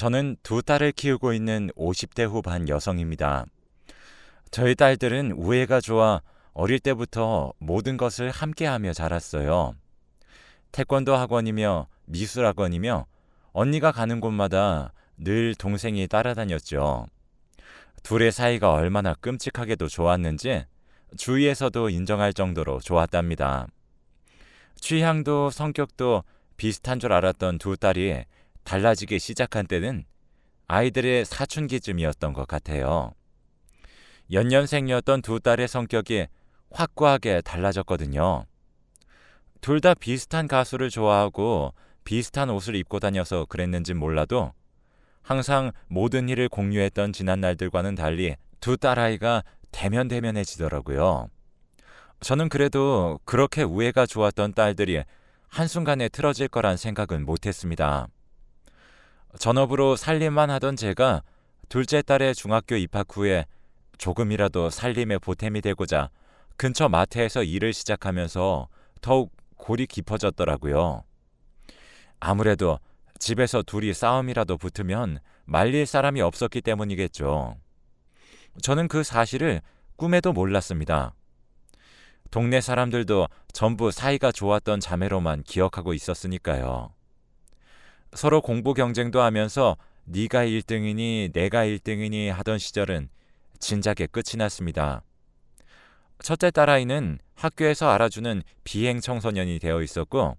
저는 두 딸을 키우고 있는 50대 후반 여성입니다. 저희 딸들은 우애가 좋아 어릴 때부터 모든 것을 함께하며 자랐어요. 태권도 학원이며 미술 학원이며 언니가 가는 곳마다 늘 동생이 따라다녔죠. 둘의 사이가 얼마나 끔찍하게도 좋았는지 주위에서도 인정할 정도로 좋았답니다. 취향도 성격도 비슷한 줄 알았던 두 딸이 달라지기 시작한 때는 아이들의 사춘기쯤이었던 것 같아요. 연년생이었던 두 딸의 성격이 확고하게 달라졌거든요. 둘 다 비슷한 가수를 좋아하고 비슷한 옷을 입고 다녀서 그랬는진 몰라도 항상 모든 일을 공유했던 지난 날들과는 달리 두 딸아이가 대면대면해지더라고요. 저는 그래도 그렇게 우애가 좋았던 딸들이 한순간에 틀어질 거란 생각은 못했습니다. 전업으로 살림만 하던 제가 둘째 딸의 중학교 입학 후에 조금이라도 살림에 보탬이 되고자 근처 마트에서 일을 시작하면서 더욱 골이 깊어졌더라고요. 아무래도 집에서 둘이 싸움이라도 붙으면 말릴 사람이 없었기 때문이겠죠. 저는 그 사실을 꿈에도 몰랐습니다. 동네 사람들도 전부 사이가 좋았던 자매로만 기억하고 있었으니까요. 서로 공부 경쟁도 하면서 네가 1등이니 내가 1등이니 하던 시절은 진작에 끝이 났습니다. 첫째 딸아이는 학교에서 알아주는 비행 청소년이 되어 있었고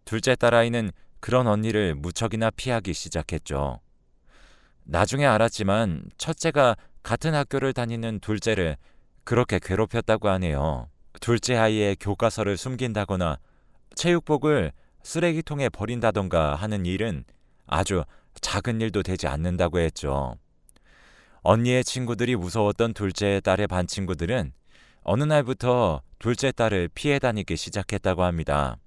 둘째 딸아이는 그런 언니를 무척이나 피하기 시작했죠. 나중에 알았지만 첫째가 같은 학교를 다니는 둘째를 그렇게 괴롭혔다고 하네요. 둘째 아이의 교과서를 숨긴다거나 체육복을 쓰레기통에 버린다던가 하는 일은 아주 작은 일도 되지 않는다고 했죠. 언니의 친구들이 무서웠던 둘째 딸의 반 친구들은 어느 날부터 둘째 딸을 피해 다니기 시작했다고 합니다.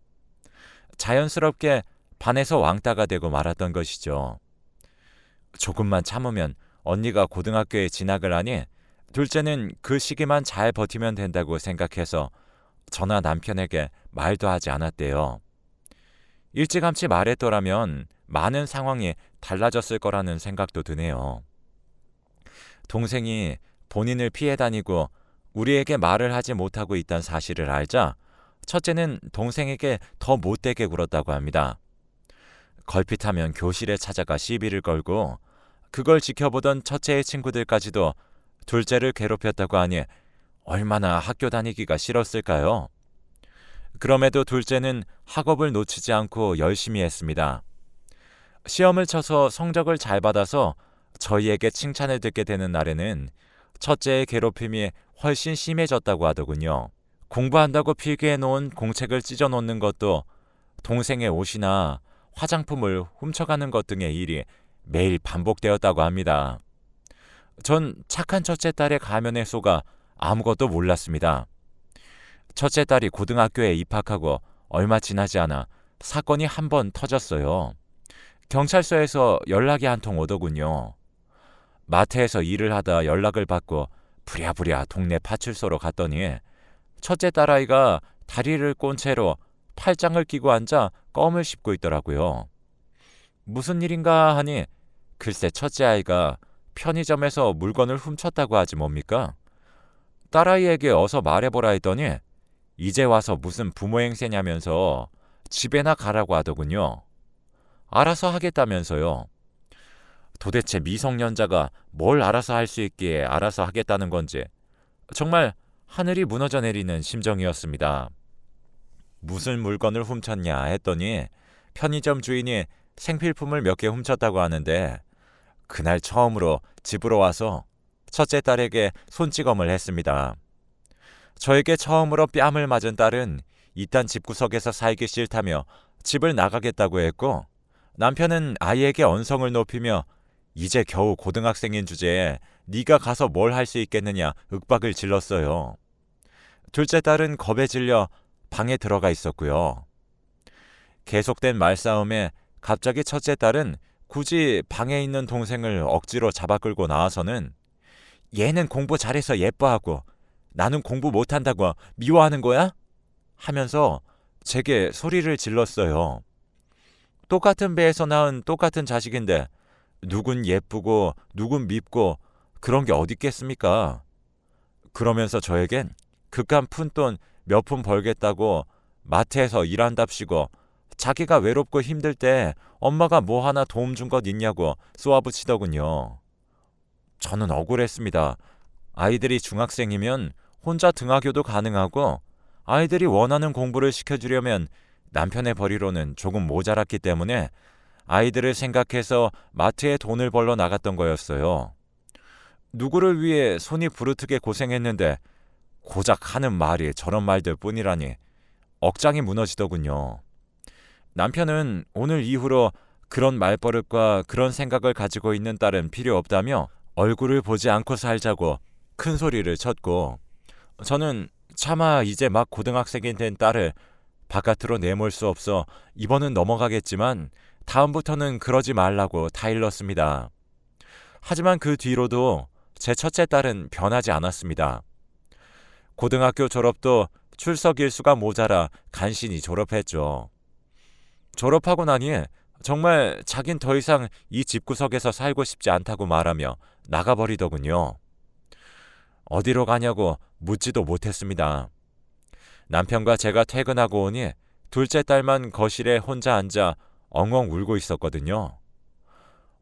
자연스럽게 반에서 왕따가 되고 말았던 것이죠. 조금만 참으면 언니가 고등학교에 진학을 하니 둘째는 그 시기만 잘 버티면 된다고 생각해서 저나 남편에게 말도 하지 않았대요. 일찌감치 말했더라면 많은 상황이 달라졌을 거라는 생각도 드네요. 동생이 본인을 피해 다니고 우리에게 말을 하지 못하고 있다는 사실을 알자 첫째는 동생에게 더 못되게 굴었다고 합니다. 걸핏하면 교실에 찾아가 시비를 걸고 그걸 지켜보던 첫째의 친구들까지도 둘째를 괴롭혔다고 하니 얼마나 학교 다니기가 싫었을까요? 그럼에도 둘째는 학업을 놓치지 않고 열심히 했습니다. 시험을 쳐서 성적을 잘 받아서 저희에게 칭찬을 듣게 되는 날에는 첫째의 괴롭힘이 훨씬 심해졌다고 하더군요. 공부한다고 필기해 놓은 공책을 찢어 놓는 것도 동생의 옷이나 화장품을 훔쳐가는 것 등의 일이 매일 반복되었다고 합니다. 전 착한 첫째 딸의 가면에 속아 아무것도 몰랐습니다. 첫째 딸이 고등학교에 입학하고 얼마 지나지 않아 사건이 한 번 터졌어요. 경찰서에서 연락이 한 통 오더군요. 마트에서 일을 하다 연락을 받고 부랴부랴 동네 파출소로 갔더니 첫째 딸아이가 다리를 꼰 채로 팔짱을 끼고 앉아 껌을 씹고 있더라고요. 무슨 일인가 하니 글쎄 첫째 아이가 편의점에서 물건을 훔쳤다고 하지 뭡니까? 딸아이에게 어서 말해보라 했더니 이제 와서 무슨 부모 행세냐면서 집에나 가라고 하더군요. 알아서 하겠다면서요. 도대체 미성년자가 뭘 알아서 할 수 있기에 알아서 하겠다는 건지 정말 하늘이 무너져 내리는 심정이었습니다. 무슨 물건을 훔쳤냐 했더니 편의점 주인이 생필품을 몇 개 훔쳤다고 하는데 그날 처음으로 집으로 와서 첫째 딸에게 손찌검을 했습니다. 저에게 처음으로 뺨을 맞은 딸은 이딴 집구석에서 살기 싫다며 집을 나가겠다고 했고 남편은 아이에게 언성을 높이며 이제 겨우 고등학생인 주제에 네가 가서 뭘 할 수 있겠느냐 윽박을 질렀어요. 둘째 딸은 겁에 질려 방에 들어가 있었고요. 계속된 말싸움에 갑자기 첫째 딸은 굳이 방에 있는 동생을 억지로 잡아 끌고 나와서는 얘는 공부 잘해서 예뻐하고 나는 공부 못한다고 미워하는 거야? 하면서 제게 소리를 질렀어요. 똑같은 배에서 낳은 똑같은 자식인데 누군 예쁘고 누군 밉고 그런 게 어디 있겠습니까? 그러면서 저에겐 그깟 푼돈 몇 푼 벌겠다고 마트에서 일한답시고 자기가 외롭고 힘들 때 엄마가 뭐 하나 도움 준 것 있냐고 쏘아붙이더군요. 저는 억울했습니다. 아이들이 중학생이면 혼자 등하교도 가능하고 아이들이 원하는 공부를 시켜주려면 남편의 벌이로는 조금 모자랐기 때문에 아이들을 생각해서 마트에 돈을 벌러 나갔던 거였어요. 누구를 위해 손이 부르트게 고생했는데 고작 하는 말이 저런 말들 뿐이라니 억장이 무너지더군요. 남편은 오늘 이후로 그런 말버릇과 그런 생각을 가지고 있는 딸은 필요 없다며 얼굴을 보지 않고 살자고 큰 소리를 쳤고, 저는 차마 이제 막 고등학생이 된 딸을 바깥으로 내몰 수 없어 이번은 넘어가겠지만 다음부터는 그러지 말라고 타일렀습니다. 하지만 그 뒤로도 제 첫째 딸은 변하지 않았습니다. 고등학교 졸업도 출석 일수가 모자라 간신히 졸업했죠. 졸업하고 나니 정말 자긴 더 이상 이 집구석에서 살고 싶지 않다고 말하며 나가버리더군요. 어디로 가냐고 묻지도 못했습니다. 남편과 제가 퇴근하고 오니 둘째 딸만 거실에 혼자 앉아 엉엉 울고 있었거든요.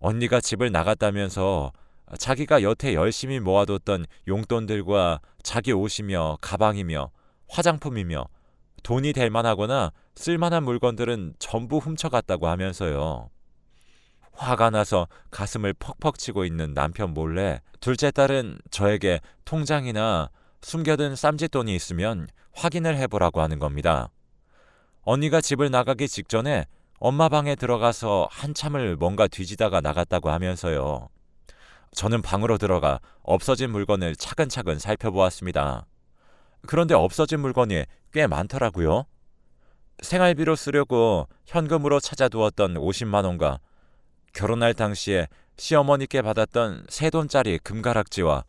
언니가 집을 나갔다면서 자기가 여태 열심히 모아뒀던 용돈들과 자기 옷이며 가방이며 화장품이며 돈이 될 만하거나 쓸만한 물건들은 전부 훔쳐갔다고 하면서요. 화가 나서 가슴을 퍽퍽 치고 있는 남편 몰래 둘째 딸은 저에게 통장이나 숨겨둔 쌈짓돈이 있으면 확인을 해보라고 하는 겁니다. 언니가 집을 나가기 직전에 엄마 방에 들어가서 한참을 뭔가 뒤지다가 나갔다고 하면서요. 저는 방으로 들어가 없어진 물건을 차근차근 살펴보았습니다. 그런데 없어진 물건이 꽤 많더라고요. 생활비로 쓰려고 현금으로 찾아두었던 50만 원과 결혼할 당시에 시어머니께 받았던 새 돈짜리 금가락지와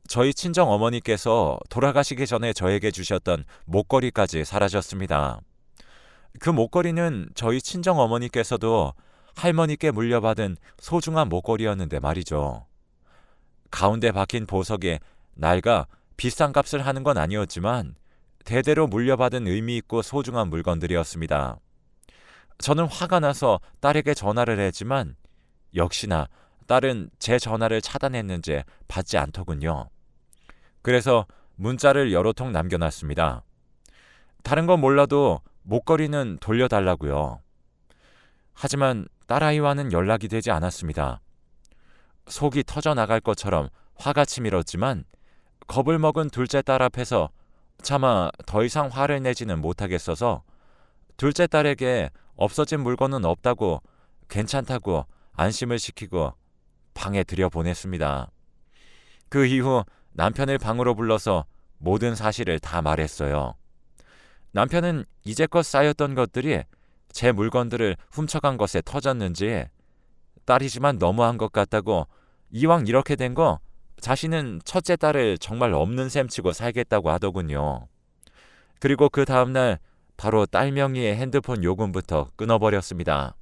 저희 친정 어머니께서 돌아가시기 전에 저에게 주셨던 목걸이까지 사라졌습니다. 그 목걸이는 저희 친정 어머니께서도 할머니께 물려받은 소중한 목걸이였는데 말이죠. 가운데 박힌 보석에 낡아 비싼 값을 하는 건 아니었지만 대대로 물려받은 의미 있고 소중한 물건들이었습니다. 저는 화가 나서 딸에게 전화를 했지만 역시나 딸은 제 전화를 차단했는지 받지 않더군요. 그래서 문자를 여러 통 남겨놨습니다. 다른 건 몰라도 목걸이는 돌려달라고요. 하지만 딸아이와는 연락이 되지 않았습니다. 속이 터져나갈 것처럼 화가 치밀었지만 겁을 먹은 둘째 딸 앞에서 차마 더 이상 화를 내지는 못하겠어서 둘째 딸에게 없어진 물건은 없다고 괜찮다고 안심을 시키고 방에 들여보냈습니다. 그 이후 남편을 방으로 불러서 모든 사실을 다 말했어요. 남편은 이제껏 쌓였던 것들이 제 물건들을 훔쳐간 것에 터졌는지 딸이지만 너무한 것 같다고 이왕 이렇게 된 거 자신은 첫째 딸을 정말 없는 셈 치고 살겠다고 하더군요. 그리고 그 다음날 바로 딸 명의의 핸드폰 요금부터 끊어버렸습니다.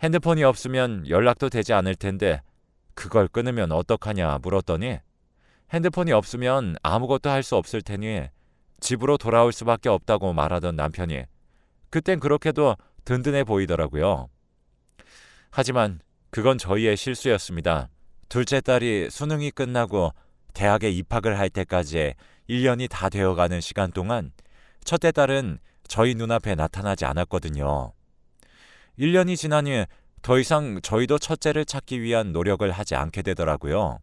핸드폰이 없으면 연락도 되지 않을 텐데 그걸 끊으면 어떡하냐 물었더니 핸드폰이 없으면 아무것도 할 수 없을 테니 집으로 돌아올 수밖에 없다고 말하던 남편이 그땐 그렇게도 든든해 보이더라고요. 하지만 그건 저희의 실수였습니다. 둘째 딸이 수능이 끝나고 대학에 입학을 할 때까지 1년이 다 되어가는 시간 동안 첫째 딸은 저희 눈앞에 나타나지 않았거든요. 1년이 지나니 더 이상 저희도 첫째를 찾기 위한 노력을 하지 않게 되더라고요.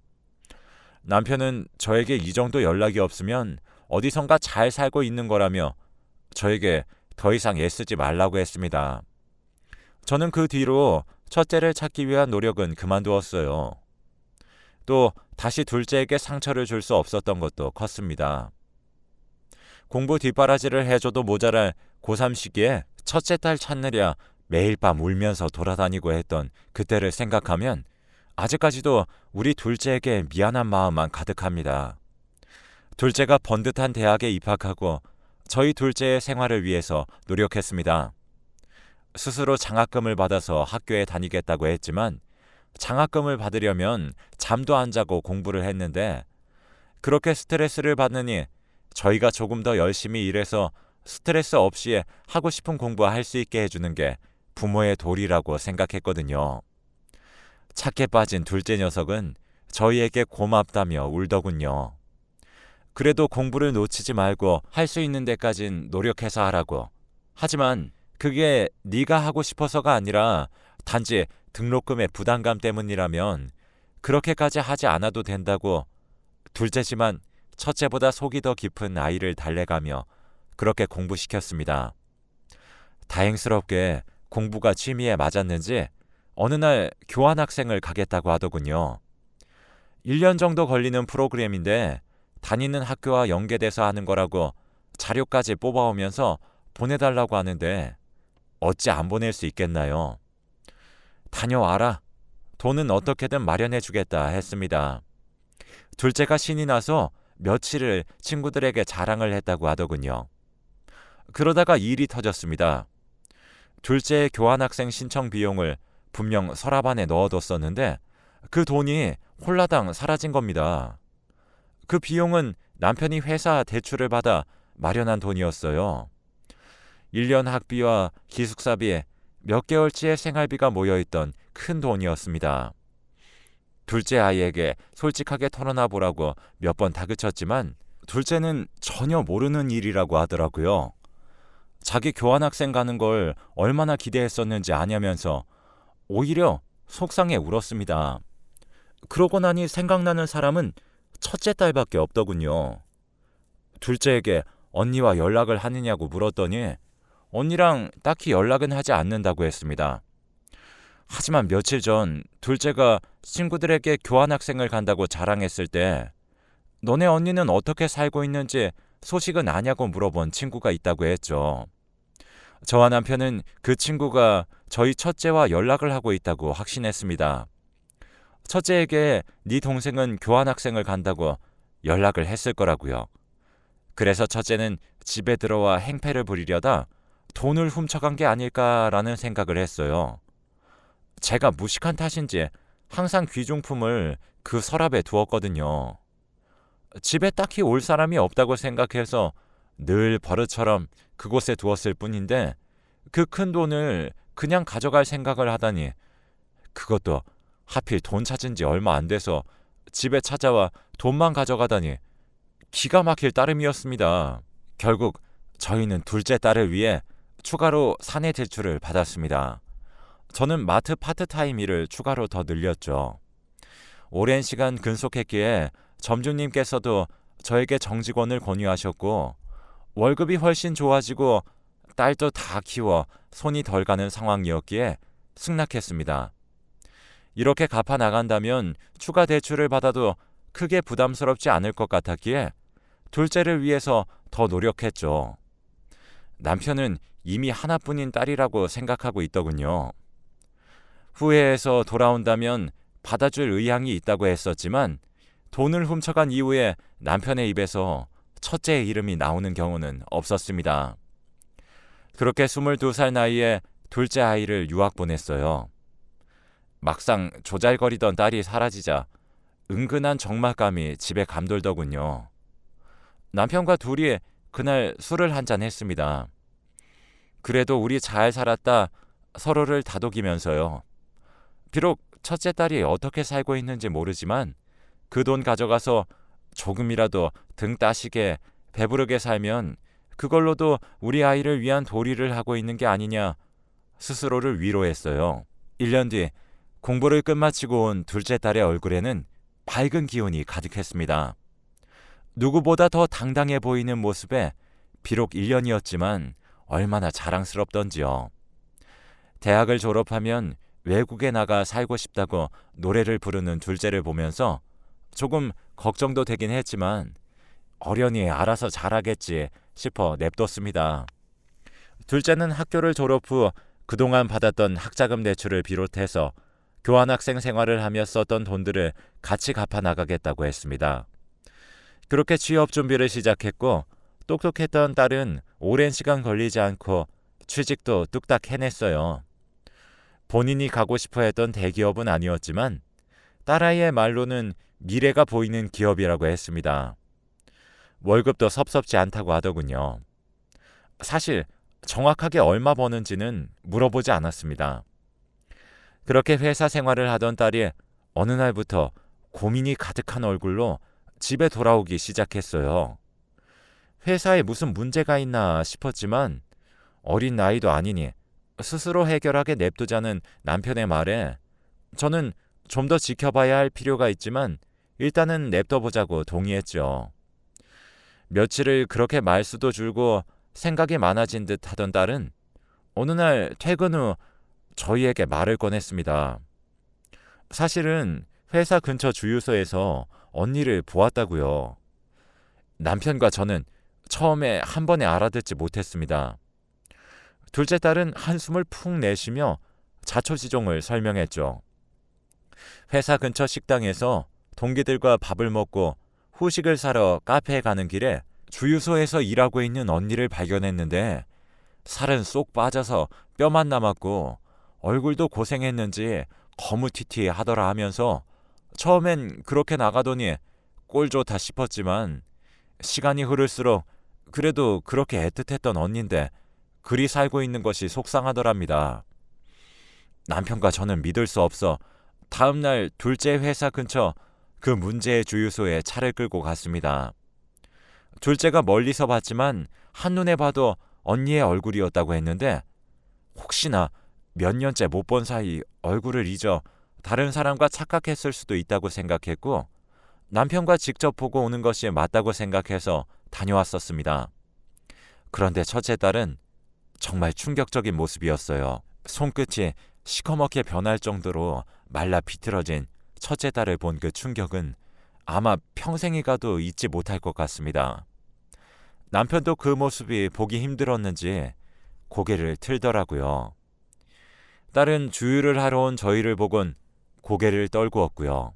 남편은 저에게 이 정도 연락이 없으면 어디선가 잘 살고 있는 거라며 저에게 더 이상 애쓰지 말라고 했습니다. 저는 그 뒤로 첫째를 찾기 위한 노력은 그만두었어요. 또 다시 둘째에게 상처를 줄 수 없었던 것도 컸습니다. 공부 뒷바라지를 해줘도 모자랄 고3 시기에 첫째 딸 찾느랴 매일 밤 울면서 돌아다니고 했던 그때를 생각하면 아직까지도 우리 둘째에게 미안한 마음만 가득합니다. 둘째가 번듯한 대학에 입학하고 저희 둘째의 생활을 위해서 노력했습니다. 스스로 장학금을 받아서 학교에 다니겠다고 했지만 장학금을 받으려면 잠도 안 자고 공부를 했는데 그렇게 스트레스를 받느니 저희가 조금 더 열심히 일해서 스트레스 없이 하고 싶은 공부할 수 있게 해주는 게 부모의 도리라고 생각했거든요. 착해 빠진 둘째 녀석은 저희에게 고맙다며 울더군요. 그래도 공부를 놓치지 말고 할 수 있는 데까진 노력해서 하라고. 하지만 그게 네가 하고 싶어서가 아니라 단지 등록금의 부담감 때문이라면 그렇게까지 하지 않아도 된다고 둘째지만 첫째보다 속이 더 깊은 아이를 달래가며 그렇게 공부시켰습니다. 다행스럽게 공부가 취미에 맞았는지 어느 날 교환학생을 가겠다고 하더군요. 1년 정도 걸리는 프로그램인데 다니는 학교와 연계돼서 하는 거라고 자료까지 뽑아오면서 보내달라고 하는데 어찌 안 보낼 수 있겠나요? 다녀와라. 돈은 어떻게든 마련해주겠다 했습니다. 둘째가 신이 나서 며칠을 친구들에게 자랑을 했다고 하더군요. 그러다가 일이 터졌습니다. 둘째의 교환학생 신청 비용을 분명 서랍 안에 넣어뒀었는데 그 돈이 홀라당 사라진 겁니다. 그 비용은 남편이 회사 대출을 받아 마련한 돈이었어요. 1년 학비와 기숙사비, 몇 개월치의 생활비가 모여있던 큰 돈이었습니다. 둘째 아이에게 솔직하게 털어놔 보라고 몇 번 다그쳤지만 둘째는 전혀 모르는 일이라고 하더라고요. 자기 교환학생 가는 걸 얼마나 기대했었는지 아냐면서 오히려 속상해 울었습니다. 그러고 나니 생각나는 사람은 첫째 딸밖에 없더군요. 둘째에게 언니와 연락을 하느냐고 물었더니 언니랑 딱히 연락은 하지 않는다고 했습니다. 하지만 며칠 전 둘째가 친구들에게 교환학생을 간다고 자랑했을 때 너네 언니는 어떻게 살고 있는지 소식은 아냐고 물어본 친구가 있다고 했죠. 저와 남편은 그 친구가 저희 첫째와 연락을 하고 있다고 확신했습니다. 첫째에게 네 동생은 교환학생을 간다고 연락을 했을 거라고요. 그래서 첫째는 집에 들어와 행패를 부리려다 돈을 훔쳐간 게 아닐까라는 생각을 했어요. 제가 무식한 탓인지 항상 귀중품을 그 서랍에 두었거든요. 집에 딱히 올 사람이 없다고 생각해서 늘 버릇처럼 그곳에 두었을 뿐인데 그 큰 돈을 그냥 가져갈 생각을 하다니 그것도 하필 돈 찾은 지 얼마 안 돼서 집에 찾아와 돈만 가져가다니 기가 막힐 따름이었습니다. 결국 저희는 둘째 딸을 위해 추가로 사내 대출을 받았습니다. 저는 마트 파트타임 일을 추가로 더 늘렸죠. 오랜 시간 근속했기에 점주님께서도 저에게 정직원을 권유하셨고 월급이 훨씬 좋아지고 딸도 다 키워 손이 덜 가는 상황이었기에 승낙했습니다. 이렇게 갚아 나간다면 추가 대출을 받아도 크게 부담스럽지 않을 것 같았기에 둘째를 위해서 더 노력했죠. 남편은 이미 하나뿐인 딸이라고 생각하고 있더군요. 후회해서 돌아온다면 받아줄 의향이 있다고 했었지만 돈을 훔쳐간 이후에 남편의 입에서 첫째의 이름이 나오는 경우는 없었습니다. 그렇게 22살 나이에 둘째 아이를 유학 보냈어요. 막상 조잘거리던 딸이 사라지자 은근한 적막감이 집에 감돌더군요. 남편과 둘이 그날 술을 한잔 했습니다. 그래도 우리 잘 살았다 서로를 다독이면서요. 비록 첫째 딸이 어떻게 살고 있는지 모르지만 그 돈 가져가서 조금이라도 등 따시게 배부르게 살면 그걸로도 우리 아이를 위한 도리를 하고 있는 게 아니냐 스스로를 위로했어요. 1년 뒤 공부를 끝마치고 온 둘째 딸의 얼굴에는 밝은 기운이 가득했습니다. 누구보다 더 당당해 보이는 모습에 비록 1년이었지만 얼마나 자랑스럽던지요. 대학을 졸업하면 외국에 나가 살고 싶다고 노래를 부르는 둘째를 보면서 조금 걱정도 되긴 했지만 어련히 알아서 잘하겠지 싶어 냅뒀습니다. 둘째는 학교를 졸업 후 그동안 받았던 학자금 대출을 비롯해서 교환학생 생활을 하며 썼던 돈들을 같이 갚아 나가겠다고 했습니다. 그렇게 취업 준비를 시작했고 똑똑했던 딸은 오랜 시간 걸리지 않고 취직도 뚝딱 해냈어요. 본인이 가고 싶어 했던 대기업은 아니었지만 딸아이의 말로는 미래가 보이는 기업이라고 했습니다. 월급도 섭섭지 않다고 하더군요. 사실 정확하게 얼마 버는지는 물어보지 않았습니다. 그렇게 회사 생활을 하던 딸이 어느 날부터 고민이 가득한 얼굴로 집에 돌아오기 시작했어요. 회사에 무슨 문제가 있나 싶었지만 어린 나이도 아니니 스스로 해결하게 냅두자는 남편의 말에 저는 좀 더 지켜봐야 할 필요가 있지만 일단은 냅둬보자고 동의했죠. 며칠을 그렇게 말수도 줄고 생각이 많아진 듯 하던 딸은 어느 날 퇴근 후 저희에게 말을 꺼냈습니다. 사실은 회사 근처 주유소에서 언니를 보았다고요. 남편과 저는 처음에 한 번에 알아듣지 못했습니다. 둘째 딸은 한숨을 푹 내쉬며 자초지종을 설명했죠. 회사 근처 식당에서 동기들과 밥을 먹고 후식을 사러 카페에 가는 길에 주유소에서 일하고 있는 언니를 발견했는데 살은 쏙 빠져서 뼈만 남았고 얼굴도 고생했는지 거무튀튀하더라 하면서 처음엔 그렇게 나가더니 꼴 좋다 싶었지만 시간이 흐를수록 그래도 그렇게 애틋했던 언니인데 그리 살고 있는 것이 속상하더랍니다. 남편과 저는 믿을 수 없어 다음날 둘째 회사 근처 그 문제의 주유소에 차를 끌고 갔습니다. 둘째가 멀리서 봤지만 한눈에 봐도 언니의 얼굴이었다고 했는데 혹시나 몇 년째 못 본 사이 얼굴을 잊어 다른 사람과 착각했을 수도 있다고 생각했고 남편과 직접 보고 오는 것이 맞다고 생각해서 다녀왔었습니다. 그런데 첫째 딸은 정말 충격적인 모습이었어요. 손끝이 시커멓게 변할 정도로 말라 비틀어진 첫째 딸을 본 그 충격은 아마 평생이 가도 잊지 못할 것 같습니다. 남편도 그 모습이 보기 힘들었는지 고개를 틀더라고요. 딸은 주유를 하러 온 저희를 보곤 고개를 떨구었고요.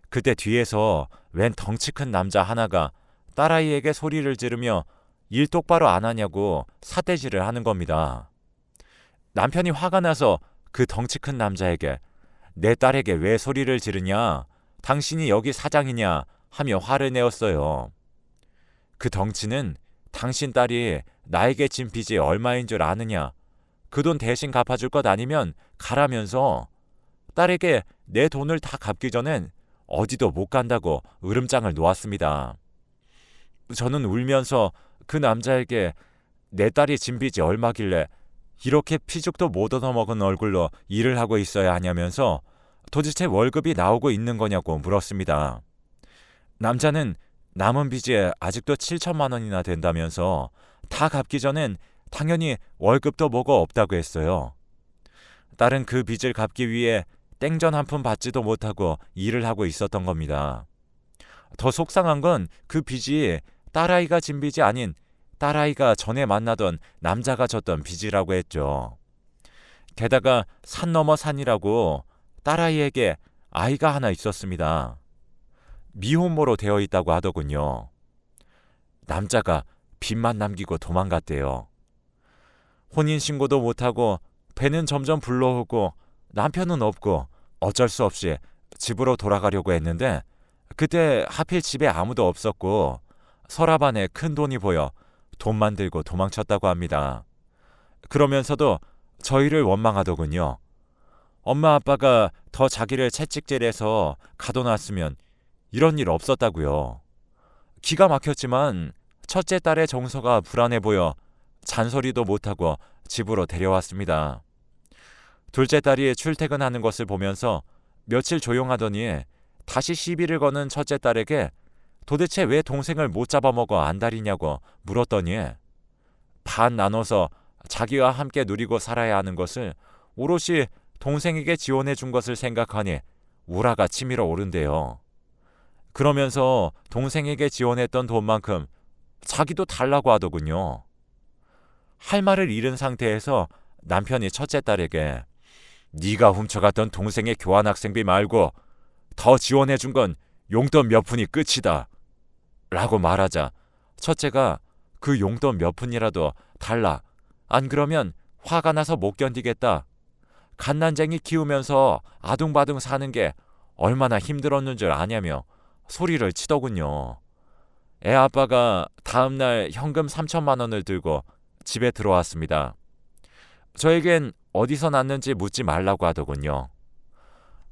그때 뒤에서 웬 덩치 큰 남자 하나가 딸아이에게 소리를 지르며 일 똑바로 안 하냐고 삿대질을 하는 겁니다. 남편이 화가 나서 그 덩치 큰 남자에게 내 딸에게 왜 소리를 지르냐? 당신이 여기 사장이냐? 하며 화를 내었어요. 그 덩치는 당신 딸이 나에게 진 빚이 얼마인 줄 아느냐? 그 돈 대신 갚아줄 것 아니면 가라면서 딸에게 내 돈을 다 갚기 전엔 어디도 못 간다고 으름장을 놓았습니다. 저는 울면서 그 남자에게 내 딸이 진 빚이 얼마길래 이렇게 피죽도 못 얻어먹은 얼굴로 일을 하고 있어야 하냐면서 도대체 월급이 나오고 있는 거냐고 물었습니다. 남자는 남은 빚이 아직도 7천만 원이나 된다면서 다 갚기 전엔 당연히 월급도 뭐고 없다고 했어요. 딸은 그 빚을 갚기 위해 땡전 한 푼 받지도 못하고 일을 하고 있었던 겁니다. 더 속상한 건 그 빚이 딸아이가 진 빚이 아닌 딸아이가 전에 만나던 남자가 졌던 빚이라고 했죠. 게다가 산 넘어 산이라고 딸아이에게 아이가 하나 있었습니다. 미혼모로 되어 있다고 하더군요. 남자가 빚만 남기고 도망갔대요. 혼인신고도 못하고 배는 점점 불러오고 남편은 없고 어쩔 수 없이 집으로 돌아가려고 했는데 그때 하필 집에 아무도 없었고 서랍 안에 큰 돈이 보여 돈만 들고 도망쳤다고 합니다. 그러면서도 저희를 원망하더군요. 엄마 아빠가 더 자기를 채찍질해서 가둬놨으면 이런 일 없었다고요. 기가 막혔지만 첫째 딸의 정서가 불안해 보여 잔소리도 못하고 집으로 데려왔습니다. 둘째 딸이 출퇴근하는 것을 보면서 며칠 조용하더니 다시 시비를 거는 첫째 딸에게 도대체 왜 동생을 못 잡아먹어 안달이냐고 물었더니 반 나눠서 자기와 함께 누리고 살아야 하는 것을 오롯이 동생에게 지원해 준 것을 생각하니 우라가 치밀어 오른대요. 그러면서 동생에게 지원했던 돈만큼 자기도 달라고 하더군요. 할 말을 잃은 상태에서 남편이 첫째 딸에게 네가 훔쳐갔던 동생의 교환학생비 말고 더 지원해 준 건 용돈 몇 푼이 끝이다 라고 말하자 첫째가 그 용돈 몇 푼이라도 달라 안 그러면 화가 나서 못 견디겠다 갓난쟁이 키우면서 아둥바둥 사는 게 얼마나 힘들었는 줄 아냐며 소리를 치더군요. 애 아빠가 다음날 현금 3천만 원을 들고 집에 들어왔습니다. 저에겐 어디서 났는지 묻지 말라고 하더군요.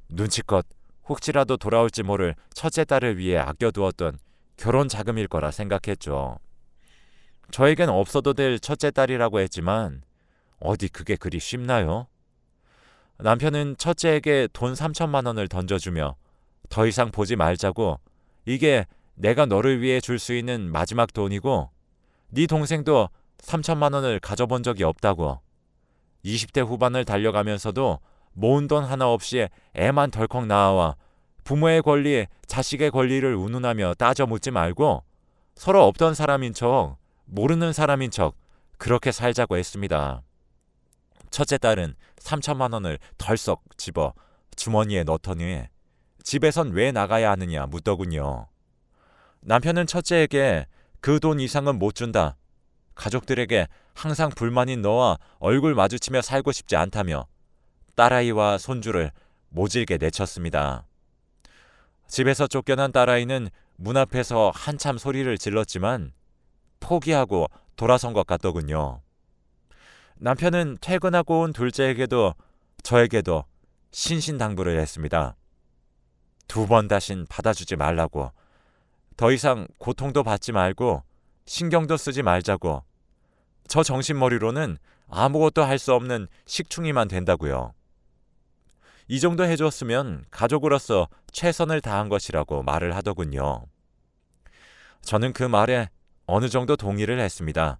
눈치껏 혹시라도 돌아올지 모를 첫째 딸을 위해 아껴두었던 결혼 자금일 거라 생각했죠. 저에겐 없어도 될 첫째 딸이라고 했지만 어디 그게 그리 쉽나요? 남편은 첫째에게 돈 3천만 원을 던져주며 더 이상 보지 말자고, 이게 내가 너를 위해 줄 수 있는 마지막 돈이고 네 동생도 3천만 원을 가져본 적이 없다고, 20대 후반을 달려가면서도 모은 돈 하나 없이 애만 덜컥 낳아와 부모의 권리, 자식의 권리를 운운하며 따져 묻지 말고 서로 없던 사람인 척, 모르는 사람인 척 그렇게 살자고 했습니다. 첫째 딸은 3천만 원을 덜썩 집어 주머니에 넣더니 집에선 왜 나가야 하느냐 묻더군요. 남편은 첫째에게 그 돈 이상은 못 준다, 가족들에게 항상 불만인 너와 얼굴 마주치며 살고 싶지 않다며 딸아이와 손주를 모질게 내쳤습니다. 집에서 쫓겨난 딸아이는 문 앞에서 한참 소리를 질렀지만 포기하고 돌아선 것 같더군요. 남편은 퇴근하고 온 둘째에게도 저에게도 신신당부를 했습니다. 2번 다신 받아주지 말라고, 더 이상 고통도 받지 말고 신경도 쓰지 말자고, 저 정신머리로는 아무것도 할 수 없는 식충이만 된다고요. 이 정도 해줬으면 가족으로서 최선을 다한 것이라고 말을 하더군요. 저는 그 말에 어느 정도 동의를 했습니다.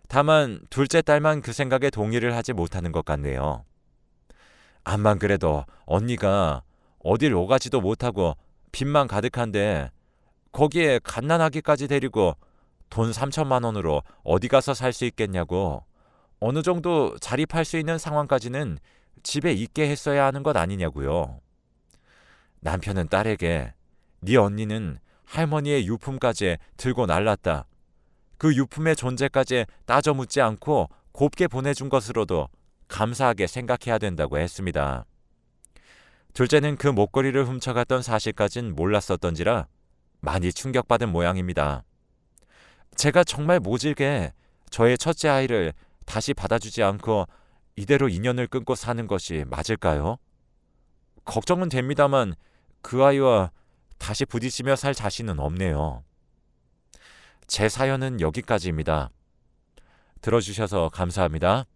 다만 둘째 딸만 그 생각에 동의를 하지 못하는 것 같네요. 암만 그래도 언니가 어딜 오가지도 못하고 빚만 가득한데 거기에 갓난아기까지 데리고 돈 3천만 원으로 어디 가서 살 수 있겠냐고, 어느 정도 자립할 수 있는 상황까지는 집에 있게 했어야 하는 것 아니냐고요. 남편은 딸에게 네 언니는 할머니의 유품까지 들고 날랐다, 그 유품의 존재까지 따져 묻지 않고 곱게 보내준 것으로도 감사하게 생각해야 된다고 했습니다. 둘째는 그 목걸이를 훔쳐갔던 사실까진 몰랐었던지라 많이 충격받은 모양입니다. 제가 정말 모질게 저의 첫째 아이를 다시 받아주지 않고 이대로 인연을 끊고 사는 것이 맞을까요? 걱정은 됩니다만 그 아이와 다시 부딪히며 살 자신은 없네요. 제 사연은 여기까지입니다. 들어주셔서 감사합니다.